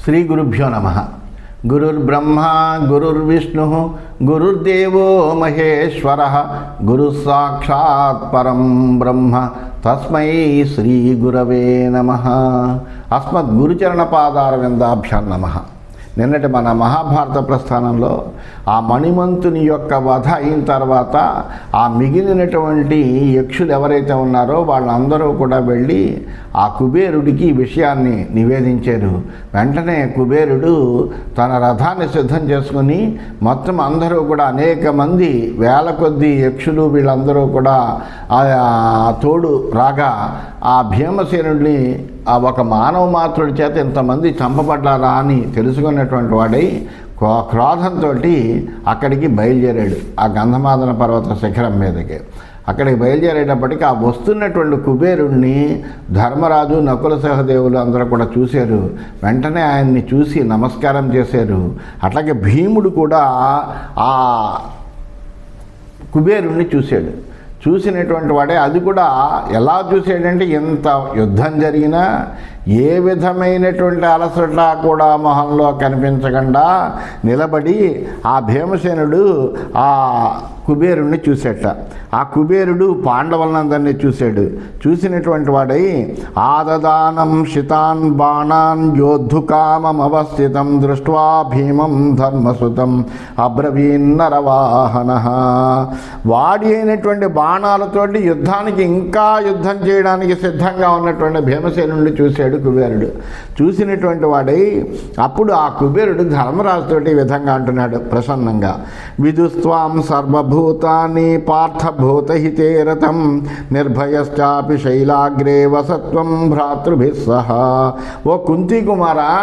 శ్రీ గురుభ్యో నమః. గురుర్బ్రహ్మ గురుర్విష్ణుః గురుర్దేవో మహేశ్వరః గురుః సాక్షాత్ పరం బ్రహ్మ తస్మై శ్రీ గురవే నమః. అస్మద్ గురుచరణ పాదారవిందాభ్యాం నమః. నిన్నటి మన మహాభారత ప్రస్థానంలో ఆ మణిమంతుని యొక్క వధ అయిన తర్వాత ఆ మిగిలినటువంటి యక్షులు ఎవరైతే ఉన్నారో వాళ్ళందరూ కూడా వెళ్ళి ఆ కుబేరుడికి ఈ విషయాన్ని నివేదించారు. వెంటనే కుబేరుడు తన రథాన్ని సిద్ధం చేసుకుని మొత్తం అందరూ కూడా అనేక మంది వేల కొద్ది యక్షులు వీళ్ళందరూ కూడా తోడు రాగా ఆ భీమసేనుడిని ఆ ఒక మానవ మాత్రుడి చేత ఇంతమంది చంపబడ్డారా అని తెలుసుకున్నటువంటి వాడై క్రోధంతో అక్కడికి బయలుదేరాడు. ఆ గంధమాదన పర్వత శిఖరం మీదకి అక్కడికి బయలుదేరేటప్పటికి ఆ వస్తున్నటువంటి కుబేరుణ్ణి ధర్మరాజు నకుల సహదేవులు అందరూ కూడా చూశారు. వెంటనే ఆయన్ని చూసి నమస్కారం చేశారు. అట్లాగే భీముడు కూడా ఆ కుబేరుణ్ణి చూశాడు. చూసినటువంటి వాడే అది కూడా ఎలా చూసాడంటే, ఎంత యుద్ధం జరిగినా ఏ విధమైనటువంటి అలసట కూడా మొహంలో కనిపించకుండా నిలబడి ఆ భీమసేనుడు ఆ కుబేరుణ్ణి చూసేట. ఆ కుబేరుడు పాండవులందరినీ చూశాడు. చూసినటువంటి వాడై ఆదదానం శితాన్ బాణాన్ యోద్ధుకామమవస్థితం దృష్ట్వా భీమం ధర్మసుతం అబ్రవీన్నరవాహన. వాడి అయినటువంటి బాణాలతోటి యుద్ధానికి ఇంకా యుద్ధం చేయడానికి సిద్ధంగా ఉన్నటువంటి భీమసేనుడిని చూశాడు కుబేరుడు. చూసినటువంటి వాడై అప్పుడు ఆ కుబేరుడు ధర్మరాజుతోటి ఈ విధంగా అంటున్నాడు ప్రసన్నంగా, విదుస్వాం సర్వభూతాని పార్థభూతహితే రతం నిర్భయశ్చాపి శైలాగ్రే వసత్వం భ్రాతృభిః సహ. ఓ కుంతి కుమారా,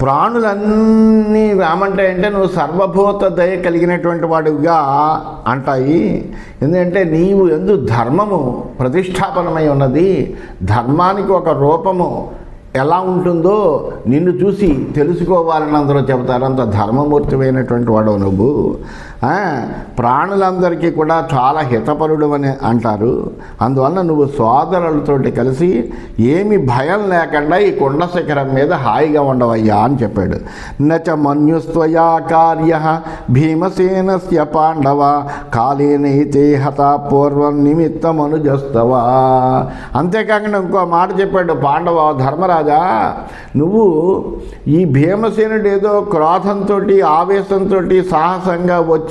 ప్రాణులన్నీ రామంటాయంటే నువ్వు సర్వభూత దయ కలిగినటువంటి వాడుగా అంటాయి. ఎందుకంటే నీవు ఎందు ధర్మము ప్రతిష్టాపనమై ఉన్నది. ధర్మానికి ఒక రూపము ఎలా ఉంటుందో నిన్ను చూసి తెలుసుకోవాలని అందరూ చెబుతారు. అంత ధర్మమూర్తిమైనటువంటి వాడు నువ్వు. ప్రాణులందరికీ కూడా చాలా హితపరుడు అని అంటారు. అందువల్ల నువ్వు సోదరులతోటి కలిసి ఏమి భయం లేకుండా ఈ కొండ శిఖరం మీద హాయిగా ఉండవయ్యా అని చెప్పాడు. నచ మన్యుస్త్వయా కార్య భీమసేనస్య పాండవ కాలేనైతే హత పూర్వం నిమిత్తమనుజస్తవా. అంతేకాకుండా ఇంకో మాట చెప్పాడు, పాండవ ధర్మరాజా, నువ్వు ఈ భీమసేనుడు ఏదో క్రోధంతో ఆవేశంతో సాహసంగా వచ్చి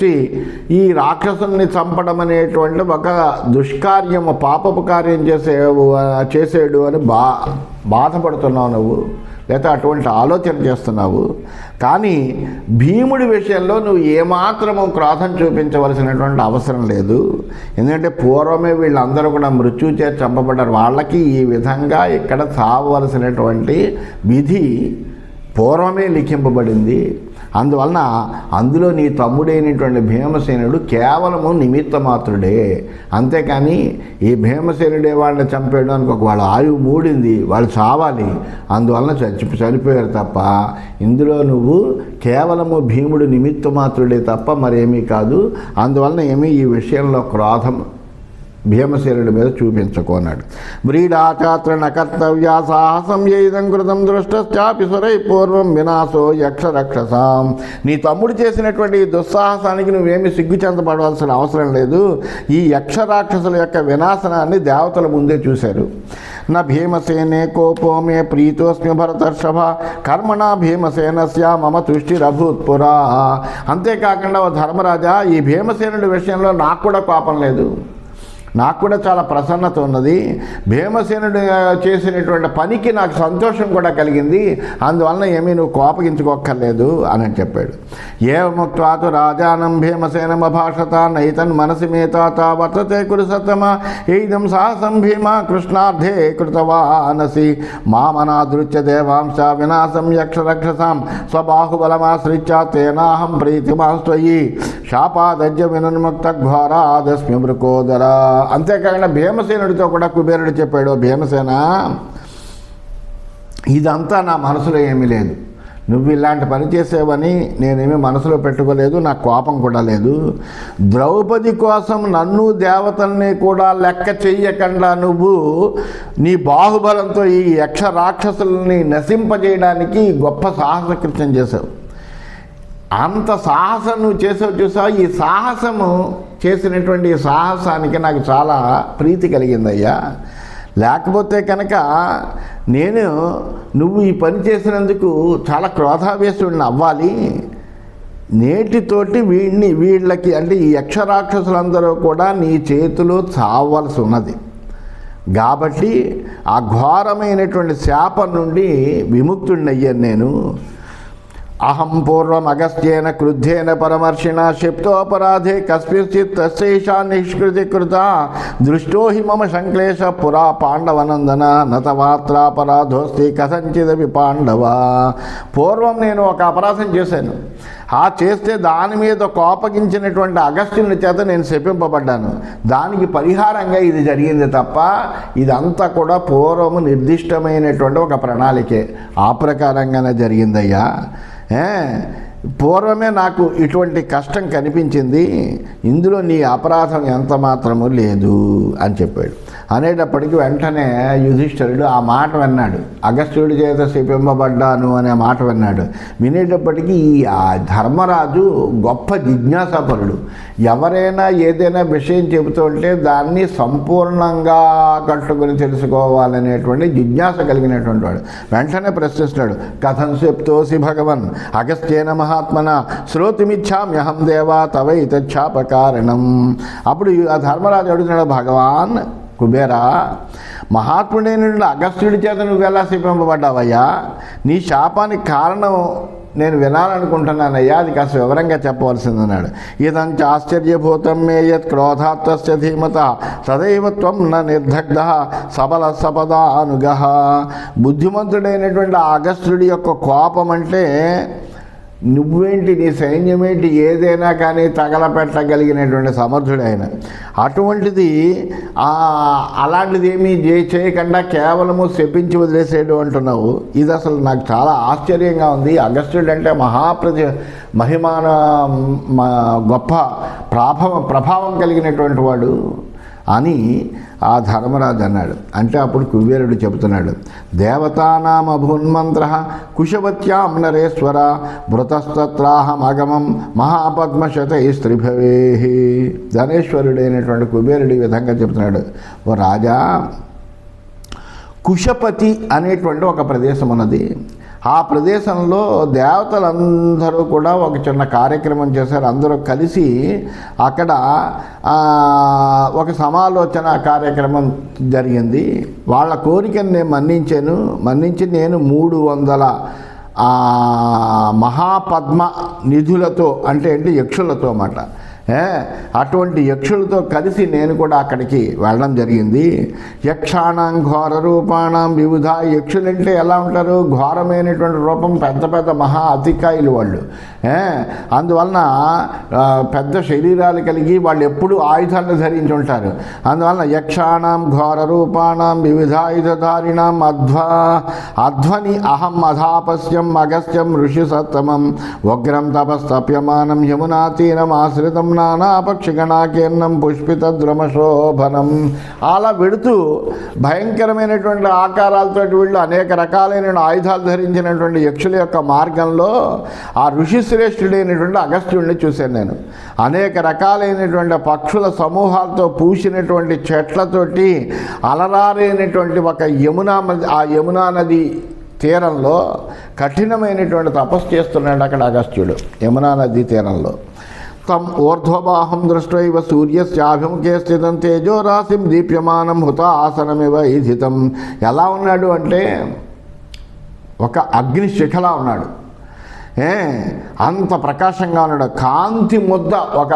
ఈ రాక్షసుల్ని చంపడం అనేటువంటి ఒక దుష్కార్యము పాపపు కార్యం చేసాడు అని బాధపడుతున్నావు నువ్వు, లేదా అటువంటి ఆలోచన చేస్తున్నావు. కానీ భీముడి విషయంలో నువ్వు ఏమాత్రము క్రోధం చూపించవలసినటువంటి అవసరం లేదు. ఎందుకంటే పూర్వమే వీళ్ళందరూ కూడా మృత్యు చేసి చంపబడ్డారు. వాళ్ళకి ఈ విధంగా ఇక్కడ చావవలసినటువంటి విధి పూర్వమే లిఖింపబడింది. అందువలన అందులో నీ తమ్ముడైనటువంటి భీమసేనుడు కేవలము నిమిత్త మాత్రుడే. అంతేకాని ఈ భీమసేనుడే వాళ్ళని చంపాడు అనుకో, వాళ్ళ ఆయువు మూడింది, వాళ్ళు చావాలి, అందువలన చనిపోయారు తప్ప ఇందులో నువ్వు కేవలము భీముడు నిమిత్త మాత్రుడే తప్ప మరేమీ కాదు. అందువలన ఏమీ ఈ విషయంలో క్రోధం భీమసేనుడి మీద చూపించుకున్నాడు. వ్రీడాచాత్ర నకర్తవ్య సాహసం ఏదం కృతం దృష్టశ్చాపి సురై పూర్వం వినాశో యక్ష రక్షసాం. నీ తమ్ముడు చేసినటువంటి ఈ దుస్సాహసానికి నువ్వేమీ సిగ్గు చెందపడవలసిన అవసరం లేదు. ఈ యక్ష రాక్షసుల యొక్క వినాశనాన్ని దేవతల ముందే చూశారు. నా భీమసేనే కోపో మే ప్రీతోస్మి భరతర్షభ కర్మణా భీమసేనస్య మమ తుష్టిరభూత్పురా. అంతేకాకుండా ఓ ధర్మరాజా, ఈ భీమసేనుడి విషయంలో నాకు కూడా కోపం లేదు, నాకు కూడా చాలా ప్రసన్నత ఉన్నది. భీమసేనుడు చేసినటువంటి పనికి నాకు సంతోషం కూడా కలిగింది. అందువలన ఏమీ నువ్వు కోపగించుకోక్కర్లేదు అని చెప్పాడు. ఏముక్త్వాతు రాజానం భీమసేనమభాషత నైతన్ మనసి మేతాత వర్తతే కురు సత్తమ ఏదం సాహసం భీమ కృష్ణార్థే కృతవానసి మామనాదృత్య దేవాంశ వినాశం యక్షరక్షసాం స్వబాహుబలమాశ్రిత్య తేనాహం ప్రీతిమాస్త్వయి శాపాదజ్య వినున్ముక్త ఘోరాదస్మి మృకోదరా. అంతేకాకుండా భీమసేనుడితో కూడా కుబేరుడు చెప్పాడు, భీమసేన, ఇదంతా నా మనసులో ఏమీ లేదు. నువ్వు ఇలాంటి పని చేసేవని నేనేమీ మనసులో పెట్టుకోలేదు, నాకు కోపం కూడా లేదు. ద్రౌపది కోసం నన్ను దేవతల్ని కూడా లెక్క చెయ్యకుండా నువ్వు నీ బాహుబలంతో ఈ యక్ష రాక్షసుల్ని నశింపజేయడానికి గొప్ప సాహసకృత్యం చేసావు. అంత సాహసం నువ్వు చూసావు. ఈ సాహసము చేసినటువంటి ఈ సాహసానికి నాకు చాలా ప్రీతి కలిగిందయ్యా. లేకపోతే కనుక నువ్వు ఈ పని చేసినందుకు చాలా క్రోధావేశుడిని అవ్వాలి. నేటితోటి వీళ్ళకి అంటే ఈ యక్షరాక్షసులందరూ కూడా నీ చేతిలో చావలసి ఉన్నది. కాబట్టి ఆ ఘోరమైనటువంటి శాపం నుండి విముక్తుడినయ్యాను నేను. అహం పూర్వం అగస్త్యేన క్రుద్ధేన పరమర్షిణ శప్తోపరాధే కస్మిశ్చిత్ తస్యేషా నిష్కృతి కృత దృష్టో హి మమ సంక్లేశ పురా పాండవనందన నతమాత్రాపరాధోస్తి కథంచిదపి పాండవ. పూర్వం నేను ఒక అపరాధం చేశాను. చేస్తే దాని మీద కోపగించినటువంటి అగస్త్యుని చేత నేను శపింపబడ్డాను. దానికి పరిహారంగా ఇది జరిగింది తప్ప ఇదంతా కూడా పూర్వము నిర్దిష్టమైనటువంటి ఒక ప్రణాళికే. ఆ ప్రకారంగానే జరిగిందయ్యా. పూర్వమే నాకు ఇటువంటి కష్టం కనిపించింది, ఇందులో నీ అపరాధం ఎంత మాత్రము లేదు అని చెప్పాడు. అనేటప్పటికీ వెంటనే యుధిష్ఠిరుడు ఆ మాట విన్నాడు. అగస్త్యుడి చేత శపింపబడ్డాను అనే మాట విన్నాడు. వినేటప్పటికీ ఆ ధర్మరాజు గొప్ప జిజ్ఞాసాపరుడు. ఎవరైనా ఏదైనా విషయం చెబుతుంటే దాన్ని సంపూర్ణంగా కట్టుకుని తెలుసుకోవాలనేటువంటి జిజ్ఞాస కలిగినటువంటి వాడు. వెంటనే ప్రశ్నిస్తున్నాడు, కథం చెప్తోసి భగవన్ అగస్త్యేన మహాత్మన శ్రోతుమిచ్చామ్యహం దేవా తవైతచ్ఛాపకారణం. అప్పుడు ఆ ధర్మరాజు అడుగుతున్నాడు, భగవాన్ కుబేరా, మహాత్ముడైన అగస్త్యుడి చేత నువ్వు ఎలా శపింపబడ్డావయ్యా? నీ శాపానికి కారణం నేను వినాలనుకుంటున్నానయ్యా, అది కాస్త వివరంగా చెప్పవలసిందన్నాడు. ఇదంచ ఆశ్చర్యభూతం మే యత్ క్రోధాత్తస్య ధీమత తదైవ త్వం న నిర్దగ్ధ సబల సపదానుగ. బుద్ధిమంతుడైనటువంటి అగస్త్యుడి యొక్క కోపం అంటే నువ్వేంటి, నీ సైన్యమేంటి, ఏదైనా కానీ తగలపెట్టగలిగినటువంటి సమర్థుడైన అటువంటిది అలాంటిది ఏమీ చేయకుండా కేవలము శపించి వదిలేసేయడం అంటున్నావు. ఇది అసలు నాకు చాలా ఆశ్చర్యంగా ఉంది. అగస్త్యుడు అంటే మహిమాన గొప్ప ప్రభావం కలిగినటువంటి వాడు అని ఆ ధర్మరాజు అన్నాడు. అంటే అప్పుడు కుబేరుడు చెబుతున్నాడు, దేవతానాం అభూన్మంత్ర కుశవత్యాం నరేశ్వర మృతస్తత్రాహమగమం మహాపద్మశతైస్త్రిభవే. ధనేశ్వరుడైనటువంటి కుబేరుడు ఈ విధంగా చెబుతున్నాడు, ఓ రాజా, కుశపతి అనేటువంటి ఒక ప్రదేశం ఉన్నది. ఆ ప్రదేశంలో దేవతలందరూ కూడా ఒక చిన్న కార్యక్రమం చేశారు. అందరూ కలిసి అక్కడ ఒక సమాలోచన కార్యక్రమం జరిగింది. వాళ్ళ కోరికను నేను మన్నించి నేను 300 మహాపద్మ నిధులతో అంటే యక్షులతో అన్నమాట, అటువంటి యక్షులతో కలిసి నేను కూడా అక్కడికి వెళ్ళడం జరిగింది. యక్షాణం ఘోర రూపాణం వివిధ. యక్షులంటే ఎలా ఉంటారు? ఘోరమైనటువంటి రూపం, పెద్ద పెద్ద మహా అతికాయులు వాళ్ళు. అందువలన పెద్ద శరీరాలు కలిగి వాళ్ళు ఎప్పుడూ ఆయుధాలను ధరించి ఉంటారు. అందువలన యక్షాణం ఘోర రూపాణం వివిధాయుధారిణం అధ్వని అహం అధాపస్యం అగస్త్యం ఋషి సత్తమం ఉగ్రం తపస్తప్యమానం యమునా తీరం ఆశ్రితం నానాపక్షిగణాకీర్ణం పుష్పితద్రమశోభనం. అలా వెడుతూ భయంకరమైనటువంటి ఆకారాలతో వీళ్ళు అనేక రకాలైన ఆయుధాలు ధరించినటువంటి యక్షుల యొక్క మార్గంలో ఆ ఋషిశ్రేష్ఠుడైనటువంటి అగస్త్యుడిని చూశాను నేను. అనేక రకాలైనటువంటి పక్షుల సమూహాలతో పూసినటువంటి చెట్లతోటి అలరారైనటువంటి ఒక యమునా నది తీరంలో కఠినమైనటువంటి తపస్సు చేస్తున్నాడు అక్కడ అగస్త్యుడు యమునా నది తీరంలో. తం ఊర్ధ్వబాహం దృష్ట్వైవ సూర్యస్యాభిముఖే స్థితం తేజోరాశిం దీప్యమానం హుత ఆసనమివ ఈధితం. ఎలా ఉన్నాడు అంటే ఒక అగ్నిశిఖలా ఉన్నాడు. అంత ప్రకాశంగా ఉన్నాడు. కాంతి ముద్ద, ఒక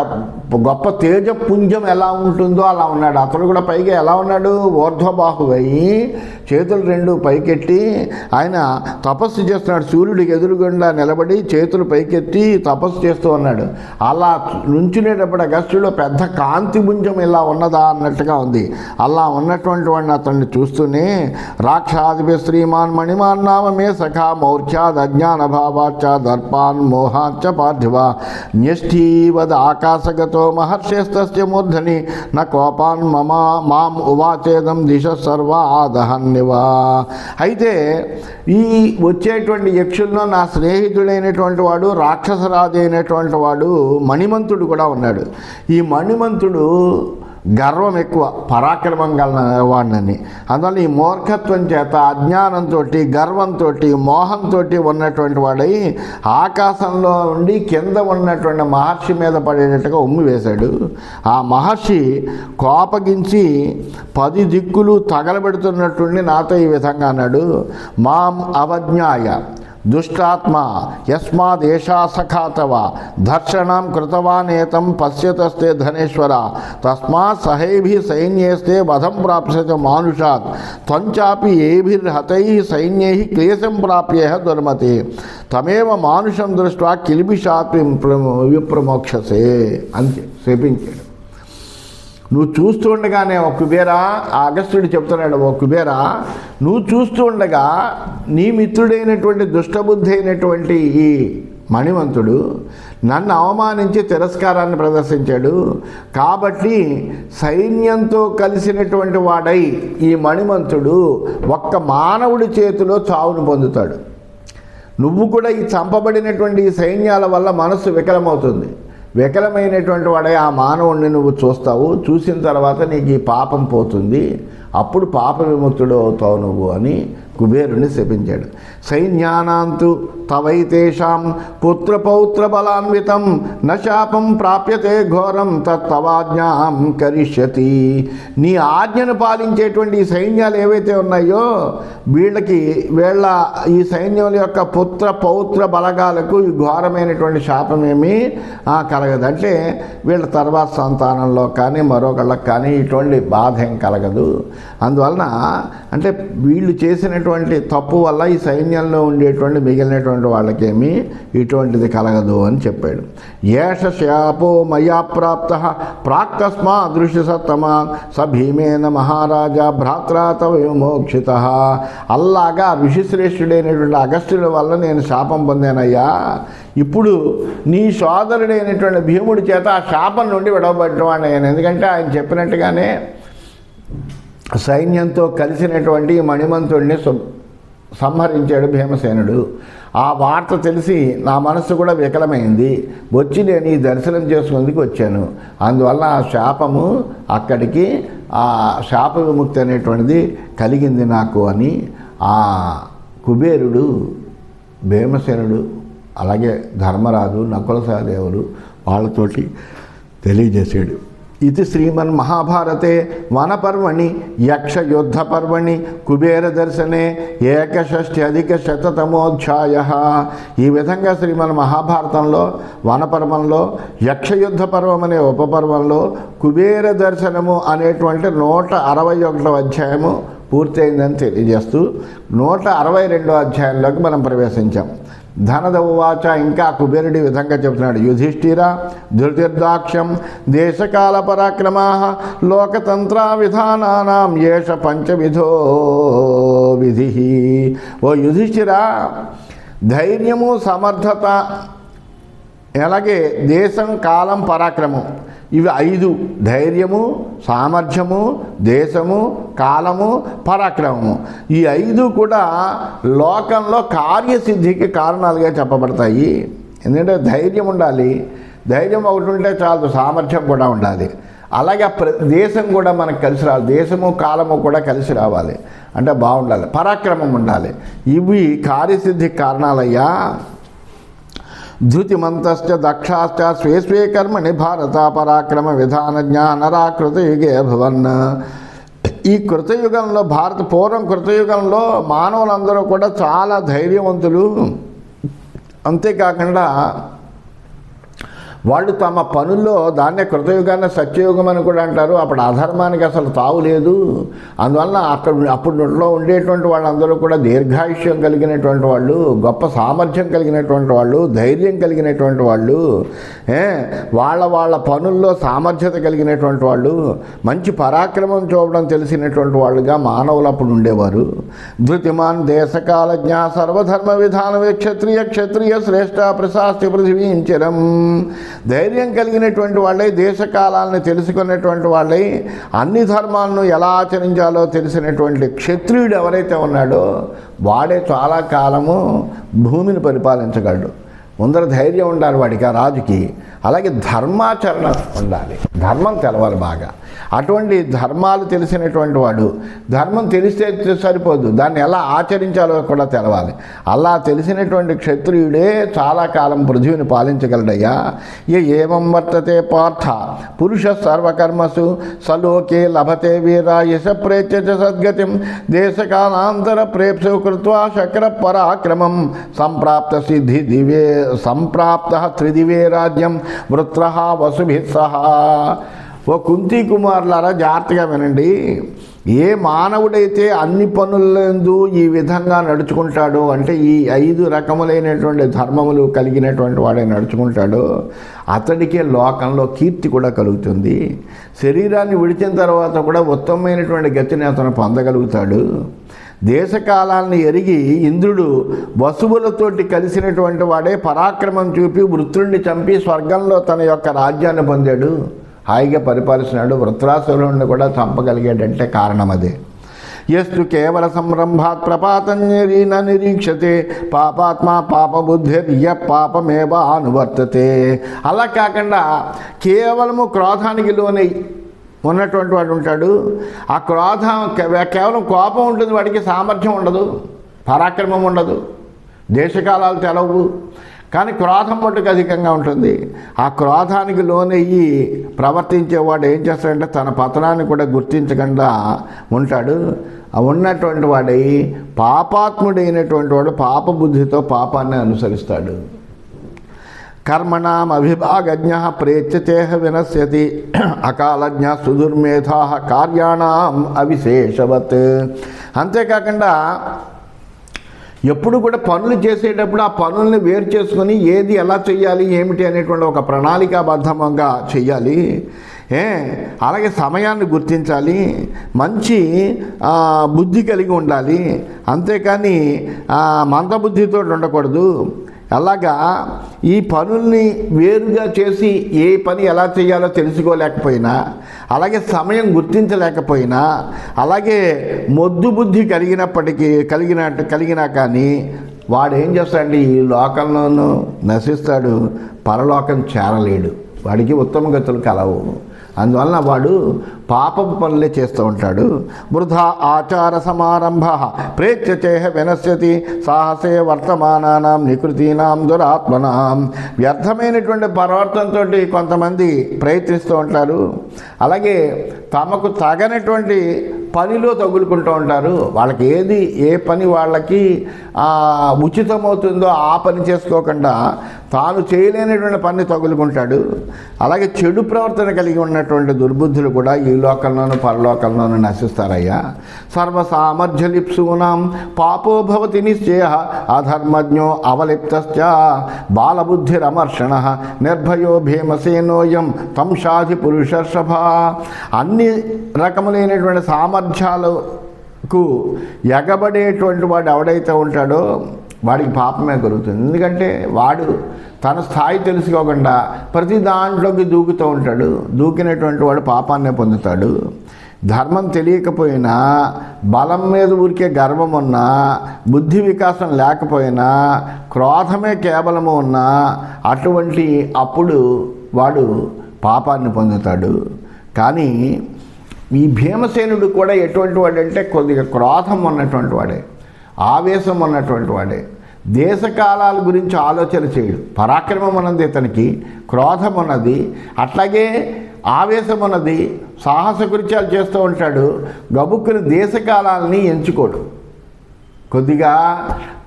గొప్ప తేజపుంజం ఎలా ఉంటుందో అలా ఉన్నాడు. అతడు కూడా పైగా ఎలా ఉన్నాడు, ఊర్ధ్వబాహువయ్యి చేతులు రెండు పైకెట్టి ఆయన తపస్సు చేస్తున్నాడు. సూర్యుడికి ఎదురుగుండా నిలబడి చేతులు పైకెత్తి తపస్సు చేస్తూ ఉన్నాడు. అలా నుంచునేటప్పుడు అగస్త్యుడు పెద్ద కాంతి పుంజం ఇలా ఉన్నదా అన్నట్టుగా ఉంది. అలా ఉన్నటువంటి వాడిని అతన్ని చూస్తూనే రాక్షాదిపి శ్రీమాన్ మణిమాన్ నామ మే సఖా మౌర్ఖ్యాద్ అజ్ఞాన భావాచ్చ దర్పాన్ మోహాచ్చ పార్థివ న్యష్ఠీవద్ ఆకాశగతో మహర్షేస్తస్య మూర్ధని న కోపాన్ మాం ఉవాచేదం దిశ సర్వా దహన్నివా. అయితే ఈ వచ్చేటువంటి యక్షుల్లో నా స్నేహితుడైనటువంటి వాడు, రాక్షసరాజు అయినటువంటి వాడు మణిమంతుడు కూడా ఉన్నాడు. ఈ మణిమంతుడు గర్వం ఎక్కువ, పరాక్రమం గలవాడినని. అందువల్ల ఈ మూర్ఖత్వం చేత అజ్ఞానంతో, గర్వంతో, మోహంతో ఉన్నటువంటి వాడై ఆకాశంలో ఉండి కింద ఉన్నటువంటి మహర్షి మీద పడేటట్టుగా ఉమ్మి వేశాడు. ఆ మహర్షి కోపగించి 10 దిక్కులు తగలబెడుతున్నట్టుండి నాతో ఈ విధంగా అన్నాడు, మాం అవజ్ఞాయ దుష్టాత్మ యస్మాదేషా సఖాతవ దర్శనం కృతవానేతం పశ్యతస్తే ధనేశ్వర తస్మాత్ సహైభి సైన్యేస్తే వధం ప్రాప్స్యత మానుషాత్ త్వంచాపి ఏభిర్హతై సైన్యై క్లేశం ప్రాప్యేహ దుర్మతే తమేవ మానుషం దృష్ట్వా కిల్బిషాత్ విప్రమోక్షసే అని శపించాడు. నువ్వు చూస్తూ ఉండగానే ఓ కుబేరా, ఆ అగస్త్యుడు చెప్తున్నాడు, ఓ కుబేరా నువ్వు చూస్తూ ఉండగా నీ మిత్రుడైనటువంటి దుష్టబుద్ధి అయినటువంటి ఈ మణిమంతుడు నన్ను అవమానించి తిరస్కారాన్ని ప్రదర్శించాడు. కాబట్టి సైన్యంతో కలిసినటువంటి వాడై ఈ మణిమంతుడు ఒక్క మానవుడి చేతిలో చావును పొందుతాడు. నువ్వు కూడా ఈ చంపబడినటువంటి ఈ సైన్యాల వల్ల మనస్సు వికలమవుతుంది. వికలమైనటువంటి వాడే ఆ మానవుడిని నువ్వు చూస్తావు. చూసిన తర్వాత నీకు ఈ పాపం పోతుంది, అప్పుడు పాప విముక్తుడు అవుతావు నువ్వు అని కుబేరుని శపించాడు. సైన్యానాంతు తవైతేషాం పుత్రపౌత్ర బలాన్వితం న శాపం ప్రాప్యతే ఘోరం తత్తవాజ్ఞాం కరిష్యతి. నీ ఆజ్ఞను పాలించేటువంటి ఈ సైన్యాలు ఏవైతే ఉన్నాయో వీళ్ళ ఈ సైన్యం యొక్క పుత్ర పౌత్ర బలగాలకు ఈ ఘోరమైనటువంటి శాపమేమీ కలగదు. అంటే వీళ్ళ తర్వాత సంతానంలో కానీ మరొకళ్ళకి కానీ ఇటువంటి బాధ ఏం కలగదు. అందువలన అంటే వీళ్ళు చేసినటువంటి తప్పు వల్ల ఈ సైన్యంలో ఉండేటువంటి మిగిలినటువంటి వాళ్ళకేమీ ఇటువంటిది కలగదు అని చెప్పాడు. ఏష శాపో మయా ప్రాప్త ప్రాక్తస్మా దృశ్య సత్తమా స భీమేన మహారాజా భ్రాత్రా తవ విమోక్షిత. అల్లాగా ఋషిశ్రేష్ఠుడైనటువంటి అగస్త్యుల వల్ల నేను శాపం పొందానయ్యా. ఇప్పుడు నీ సోదరుడైనటువంటి భీముడి చేత ఆ శాపం నుండి విడవబడ్డవాడిని అయ్యాను. ఎందుకంటే ఆయన చెప్పినట్టుగానే సైన్యంతో కలిసినటువంటి మణిమంతుడిని సంహరించాడు భీమసేనుడు. ఆ వార్త తెలిసి నా మనస్సు కూడా వికలమైంది. వచ్చి నేను ఈ దర్శనం చేసుకుందుకు వచ్చాను. అందువల్ల ఆ శాపము అక్కడికి ఆ శాప విముక్తి అనేటువంటిది కలిగింది నాకు అని ఆ కుబేరుడు, భీమసేనుడు, అలాగే ధర్మరాజు, నకుల సహదేవులు వాళ్ళతోటి తెలియజేశాడు. ఇది శ్రీమన్ మహాభారతే వనపర్వణి యక్షయుద్ధ పర్వణి కుబేర దర్శనే 61 ఈ విధంగా శ్రీమన్ మహాభారతంలో వనపర్వంలో యక్షయుద్ధ పర్వం అనే ఉపపర్వంలో కుబేర దర్శనము అనేటువంటి 161వ అధ్యాయము పూర్తయిందని తెలియజేస్తూ 162వ అధ్యాయంలోకి మనం ప్రవేశించాం. ధనద ఉవాచ, ఇంకా కుబేరుడి విధంగా చెబుతున్నాడు. యుధిష్ఠిర ధృతిర్దాక్ష్యం దేశకాల పరాక్రమా లోకతంత్ర విధానానాం ఏష పంచవిధో విధి. ఓ యుధిష్ఠిర, ధైర్యము, సమర్థత, అలాగే దేశం, కాలం, పరాక్రమం, ఇవి 5. ధైర్యము, సామర్థ్యము, దేశము, కాలము, పరాక్రమము, ఈ 5 కూడా లోకంలో కార్యసిద్ధికి కారణాలుగా చెప్పబడతాయి. ఎందుకంటే ధైర్యం ఉండాలి, ధైర్యం ఒకటి ఉంటే చాలు, సామర్థ్యం కూడా ఉండాలి. అలాగే దేశం కూడా మనకు కలిసి రావాలి, దేశము కాలము కూడా కలిసి రావాలి, అంటే బాగుండాలి. పరాక్రమం ఉండాలి. ఇవి కార్యసిద్ధికి కారణాలయ్యా. ధృతిమంతశ్చ దక్షాశ్చ స్వే స్వే కర్మణి భారత పరాక్రమ విధాన జ్ఞానరా కృతయుగే భవన్. ఈ కృతయుగంలో పూర్వం కృతయుగంలో మానవులందరూ కూడా చాలా ధైర్యవంతులు, అంతేకాకుండా వాళ్ళు తమ పనుల్లో దాన్నే కృతయుగాన్ని సత్యయుగం అని కూడా అంటారు. అప్పుడు అధర్మానికి అసలు తావు లేదు. అందువలన అప్పుడులో ఉండేటువంటి వాళ్ళందరూ కూడా దీర్ఘాయుష్యం కలిగినటువంటి వాళ్ళు, గొప్ప సామర్థ్యం కలిగినటువంటి వాళ్ళు, ధైర్యం కలిగినటువంటి వాళ్ళు, వాళ్ళ పనుల్లో సామర్థ్యత కలిగినటువంటి వాళ్ళు, మంచి పరాక్రమం చూపడం తెలిసినటువంటి వాళ్ళుగా మానవులు అప్పుడు ఉండేవారు. ధృతిమాన్ దేశకాలజ్ఞ సర్వధర్మ విధానమే క్షత్రియ శ్రేష్ఠ ప్రశాస్తి పృథివీంచరం. ధైర్యం కలిగినటువంటి వాళ్ళే, దేశకాలాలను తెలుసుకున్నటువంటి వాళ్ళే, అన్ని ధర్మాలను ఎలా ఆచరించాలో తెలిసినటువంటి క్షత్రియుడు ఎవరైతే ఉన్నాడో వాడే చాలా కాలము భూమిని పరిపాలించగలడు. ముందర ధైర్యం ఉండాలి వాడికి, ఆ రాజుకి. అలాగే ధర్మాచరణ ఉండాలి, ధర్మం తెలవాలి బాగా. అటువంటి ధర్మాలు తెలిసినటువంటి వాడు, ధర్మం తెలిస్తే సరిపోదు, దాన్ని ఎలా ఆచరించాలో కూడా తెలవాలి. అలా తెలిసినటువంటి క్షత్రియుడే చాలా కాలం పృథివిని పాలించగలడయ్యా. ఏవం వర్తతే పార్థ పురుష సర్వకర్మసు సలోకే లభతే వీర యశ ప్రేత్య సద్గతిం దేశకాలాంతర ప్రేప్సు కృత్వా శక్ర పరాక్రమం సంప్రాప్త త్రిదివే రాజ్యం వృత్ర వసుభిః సహా. ఓ కుంతి కుమారులారా జాగ్రత్తగా వినండి. ఏ మానవుడైతే అన్ని పనులందు ఈ విధంగా నడుచుకుంటాడో, అంటే ఈ 5 రకములైనటువంటి ధర్మములు కలిగినటువంటి వాడే నడుచుకుంటాడో అతడికే లోకంలో కీర్తి కూడా కలుగుతుంది. శరీరాన్ని విడిచిన తర్వాత కూడా ఉత్తమమైనటువంటి గతిని అతను పొందగలుగుతాడు. దేశకాలాన్ని ఎరిగి ఇంద్రుడు వసువులతోటి కలిసినటువంటి వాడే పరాక్రమం చూపి వృత్రుణ్ణి చంపి స్వర్గంలో తన యొక్క రాజ్యాన్ని పొందాడు, హాయిగా పరిపాలిస్తున్నాడు. వృత్రాసురుణ్ణి కూడా చంపగలిగాడంటే కారణం అదే. యస్తు కేవల సంరంభాత్ ప్రపాతన్యరీన నిరీక్షతే పాపాత్మ పాపబుద్ధిర్య పాపమేవా అనువర్తతే. అలా కాకుండా కేవలము క్రోధానికి లోనై ఉన్నటువంటి వాడు ఉంటాడు. ఆ క్రోధం కేవలం కోపం ఉంటుంది, వాడికి సామర్థ్యం ఉండదు, పరాక్రమం ఉండదు, దేశకాలాలు తెలవు. కానీ క్రోధం మట్టుకు అధికంగా ఉంటుంది. ఆ క్రోధానికి లోనయ్యి ప్రవర్తించేవాడు ఏం చేస్తాడంటే తన పతనాన్ని కూడా గుర్తించకుండా ఉంటాడు. ఉన్నటువంటి వాడై పాపాత్ముడైనటువంటి వాడు పాపబుద్ధితో పాపాన్ని అనుసరిస్తాడు. కర్మణాం అభిభాగజ్ఞ ప్రేత్యతేహ వినశ్యతి అకాలజ్ఞ సుదుర్మేధా కార్యాణం అవిశేషవత్. అంతేకాకుండా ఎప్పుడు కూడా పనులు చేసేటప్పుడు ఆ పనుల్ని వేరు చేసుకొని ఏది ఎలా చేయాలి ఏమిటి అనేటువంటి ఒక ప్రణాళికాబద్ధంగా చేయాలి. అలాగే సమయాన్ని గుర్తించాలి, మంచి బుద్ధి కలిగి ఉండాలి. అంతేకాని మందబుద్ధితో ఉండకూడదు. అలాగా ఈ పనుల్ని వేరుగా చేసి ఏ పని ఎలా చేయాలో తెలుసుకోలేకపోయినా, అలాగే సమయం గుర్తించలేకపోయినా, అలాగే మొద్దు బుద్ధి కలిగినా కానీ వాడు ఏం చేస్తాడంటే ఈ లోకంలోనూ నశిస్తాడు, పరలోకం చేరలేడు, వాడికి ఉత్తమ గతులు కలవు. అందువలన వాడు పాపపు పనులే చేస్తూ ఉంటాడు. వృధా ఆచార సమారంభ ప్రేత్యచేహ వినశ్యతి సాహసే వర్తమానానాం నికృతీనాం దురాత్మనాం. వ్యర్థమైనటువంటి ప్రవర్తనతో కొంతమంది ప్రయత్నిస్తూ ఉంటారు. అలాగే తమకు తగనటువంటి పనిలో తగులుకుంటూ ఉంటారు. వాళ్ళకి ఏ పని వాళ్ళకి ఉచితమవుతుందో ఆ పని చేసుకోకుండా తాను చేయలేనటువంటి పని తగులుకుంటాడు. అలాగే చెడు ప్రవర్తన కలిగి ఉన్నటువంటి దుర్బుద్ధులు కూడా ఈ లోకంలోనూ పరలోకంలోనూ నశిస్తారయ్యా. సర్వసామర్థ్యలిప్సూనాం పాపో భవతి నిశ్చయ అధర్మజ్ఞో అవలిప్తశ్చ బాలబుద్ధిరమర్షణ నిర్భయో భీమసేనోయం తం షాధి పురుషర్షభ. అన్ని రకములైనటువంటి సామర్థ్యాలకు ఎగబడేటువంటి వాడు ఎవడైతే ఉంటాడో వాడికి పాపమే కలుగుతుంది. ఎందుకంటే వాడు తన స్థాయి తెలుసుకోకుండా ప్రతి దాంట్లోకి దూకుతూ ఉంటాడు. దూకినటువంటి వాడు పాపాన్నే పొందుతాడు. ధర్మం తెలియకపోయినా, బలం మీద ఊరికే గర్వం ఉన్నా, బుద్ధి వికాసం లేకపోయినా, క్రోధమే కేవలము ఉన్నా అటువంటి అప్పుడు వాడు పాపాన్ని పొందుతాడు. కానీ ఈ భీమసేనుడు కూడా ఎటువంటి వాడంటే కొద్దిగా క్రోధం ఉన్నటువంటి వాడే, ఆవేశం ఉన్నటువంటి వాడే. దేశకాలాల గురించి ఆలోచన చేయడు. పరాక్రమం ఉన్నది ఇతనికి, క్రోధం ఉన్నది, అట్లాగే ఆవేశం ఉన్నది, సాహస కృత్యాలు చేస్తూ ఉంటాడు. గబుక్కుని దేశకాలాలని ఎంచుకోడు. కొద్దిగా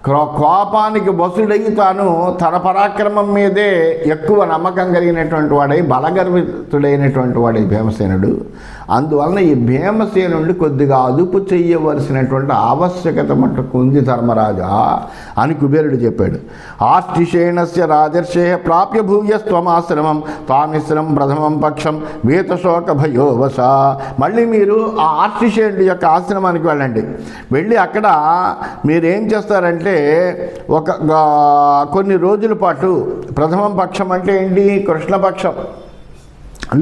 కోపానికి బసుడయి తాను తన పరాక్రమం మీదే ఎక్కువ నమ్మకం కలిగినటువంటి వాడై బలగర్వితుడైనటువంటి వాడై భీమసేనుడు. అందువలన ఈ భీమసేనుడిని కొద్దిగా అదుపు చెయ్యవలసినటువంటి ఆవశ్యకత మట్టుకు ఉంది ధర్మరాజా అని కుబేరుడు చెప్పాడు. ఆష్టిషేణస్య రాజర్షే ప్రాప్య భూయస్త్వమాశ్రమం తామిశ్రం ప్రథమం పక్షం వేతశోక భయోవశ. మళ్ళీ మీరు ఆ ఆర్టిషేణుడి యొక్క ఆశ్రమానికి వెళ్ళండి. వెళ్ళి అక్కడ మీరేం చేస్తారంటే కొన్ని రోజుల పాటు, ప్రథమం పక్షం అంటే ఏంటి, కృష్ణపక్షం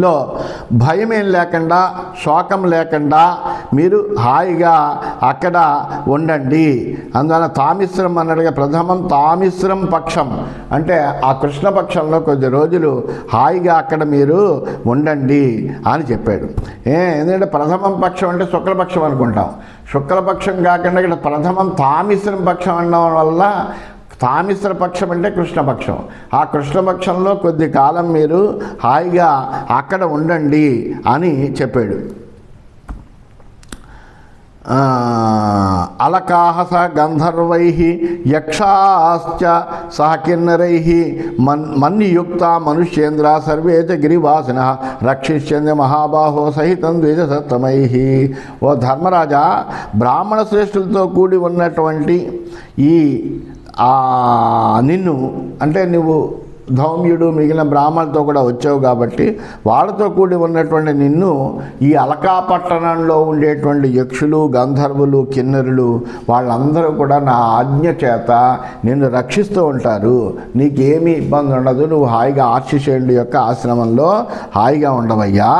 లో భయం ఏం లేకుండా, శోకం లేకుండా మీరు హాయిగా అక్కడ ఉండండి. అందువల్ల తామిశ్రం అన్నట్టుగా ప్రథమం తామిశ్రం పక్షం అంటే ఆ కృష్ణపక్షంలో కొద్ది రోజులు హాయిగా అక్కడ మీరు ఉండండి అని చెప్పాడు. ఎందుకంటే ప్రథమం పక్షం అంటే శుక్లపక్షం అనుకుంటాం. శుక్లపక్షం కాకుండా ఇక్కడ ప్రథమం తామిశ్రం పక్షం అనడం వల్ల తామిశ్ర పక్షం అంటే కృష్ణపక్షం. ఆ కృష్ణపక్షంలో కొద్ది కాలం మీరు హాయిగా అక్కడ ఉండండి అని చెప్పాడు. అలకాహస గంధర్వై యక్షాశ్చ సహ కిన్నరై మన్యుక్త మనుష్యేంద్ర సర్వే చ గిరివాసిన రక్షిష్యంది మహాబాహో సహితం ద్విజసత్తమై. ఓ ధర్మరాజా, బ్రాహ్మణ శ్రేష్ఠులతో కూడి ఉన్నటువంటి ఈ నిన్ను అంటే నువ్వు ధౌమ్యుడు మిగిలిన బ్రాహ్మణులతో కూడా వచ్చావు కాబట్టి వాళ్ళతో కూడి ఉన్నటువంటి నిన్ను ఈ అలకా పట్టణంలో ఉండేటువంటి యక్షులు, గంధర్వులు, కిన్నరులు వాళ్ళందరూ కూడా నా ఆజ్ఞ చేత నిన్ను రక్షిస్తూ ఉంటారు. నీకేమీ ఇబ్బంది ఉండదు. నువ్వు హాయిగా ఆర్షిషేణుడి యొక్క ఆశ్రమంలో హాయిగా ఉండవయ్యా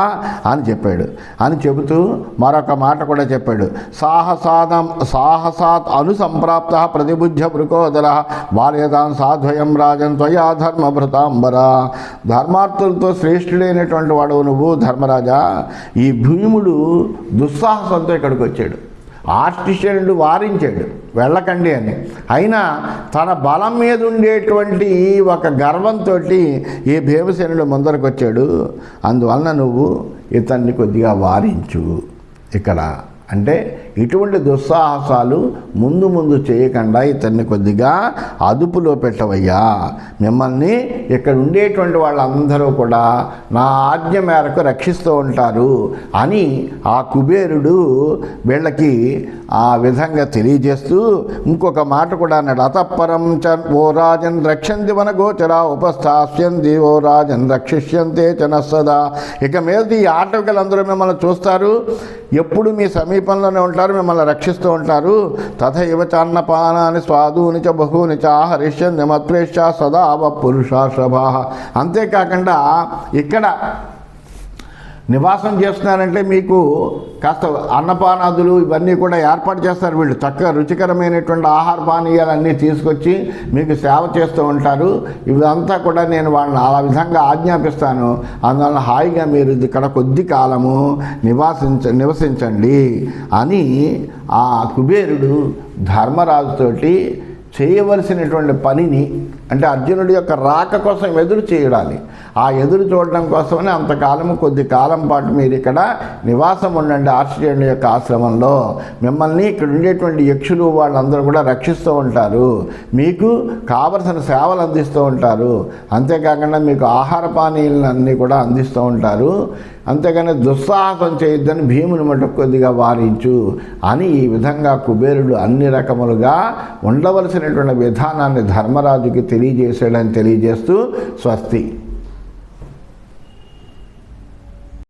అని చెప్పాడు. అని చెబుతూ మరొక మాట కూడా చెప్పాడు. సాహసాత్ అనుసంప్రాప్త ప్రతిబుద్ధ వృకోదర బాల్యదాన్ సాధ్వయం రాజన్ త్వయా ధర్మ భృతాంబరా. ధర్మార్థులతో శ్రేష్ఠుడైనటువంటి వాడు నువ్వు ధర్మరాజా. ఈ భీముడు దుస్సాహసంతో ఇక్కడికి వచ్చాడు. ఆర్టిషనుడు వారించాడు వెళ్ళకండి అని. అయినా తన బలం మీద ఉండేటువంటి ఒక గర్వంతో ఈ భీమసేనుడు ముందరకు వచ్చాడు. అందువలన నువ్వు ఇతన్ని కొద్దిగా వారించు. ఇక్కడ అంటే ఇటువంటి దుస్సాహసాలు ముందు ముందు చేయకుండా ఇతన్ని కొద్దిగా అదుపులో పెట్టవయ్యా. మిమ్మల్ని ఇక్కడ ఉండేటువంటి వాళ్ళందరూ కూడా నా ఆజ్ఞ మేరకు రక్షిస్తూ ఉంటారు అని ఆ కుబేరుడు వీళ్ళకి ఆ విధంగా తెలియజేస్తూ ఇంకొక మాట కూడా అన్నాడు. అతఃపరం చ ఓ రాజన్ రక్షంతి మన గోచరా ఉపస్థాస్యంతి ఓ రాజన్ రక్షిష్యంతే చ నస్సదా. ఇక మీద ఈ ఆటవికులందరూ మిమ్మల్ని చూస్తారు, ఎప్పుడు మీ సమీపంలోనే ఉంటారు, మిమ్మల్ని రక్షిస్తూ ఉంటారు. తథైవ చాన్నపానాని స్వాదూని చ బహూని చ ఆహరిష్యంతి మత్ప్రేష్య సదా పురుషాశభా. అంతేకాకుండా ఇక్కడ నివాసం చేస్తున్నారంటే మీకు కాస్త అన్నపానాదులు ఇవన్నీ కూడా ఏర్పాటు చేస్తారు. వీళ్ళు చక్కగా రుచికరమైనటువంటి ఆహార పానీయాలన్నీ తీసుకొచ్చి మీకు సేవ చేస్తూ ఉంటారు. ఇదంతా కూడా నేను వాళ్ళని ఆ విధంగా ఆజ్ఞాపిస్తాను. అందువల్ల హాయిగా మీరు ఇక్కడ కొద్ది కాలము నివసించండి అని ఆ కుబేరుడు ధర్మరాజుతోటి చేయవలసినటువంటి పనిని అంటే అర్జునుడి యొక్క రాక కోసం ఎదురు చేయాలి. ఆ ఎదురు చూడడం కోసమని అంతకాలము కొద్ది కాలం పాటు మీరు ఇక్కడ నివాసం ఉండండి ఆర్షిషేణుడి యొక్క ఆశ్రమంలో. మిమ్మల్ని ఇక్కడ ఉండేటువంటి యక్షులు వాళ్ళందరూ కూడా రక్షిస్తూ ఉంటారు, మీకు కావలసిన సేవలు అందిస్తూ ఉంటారు. అంతేకాకుండా మీకు ఆహార పానీయాలన్నీ కూడా అందిస్తూ ఉంటారు. అంతేగాని దుస్సాహసం చేయొద్దని భీముని మటుకు కొద్దిగా వారించు అని ఈ విధంగా కుబేరుడు అన్ని రకములుగా ఉండవలసినటువంటి విధానాన్ని ధర్మరాజుకి తెలియజేసాడని తెలియజేస్తూ స్వస్తి.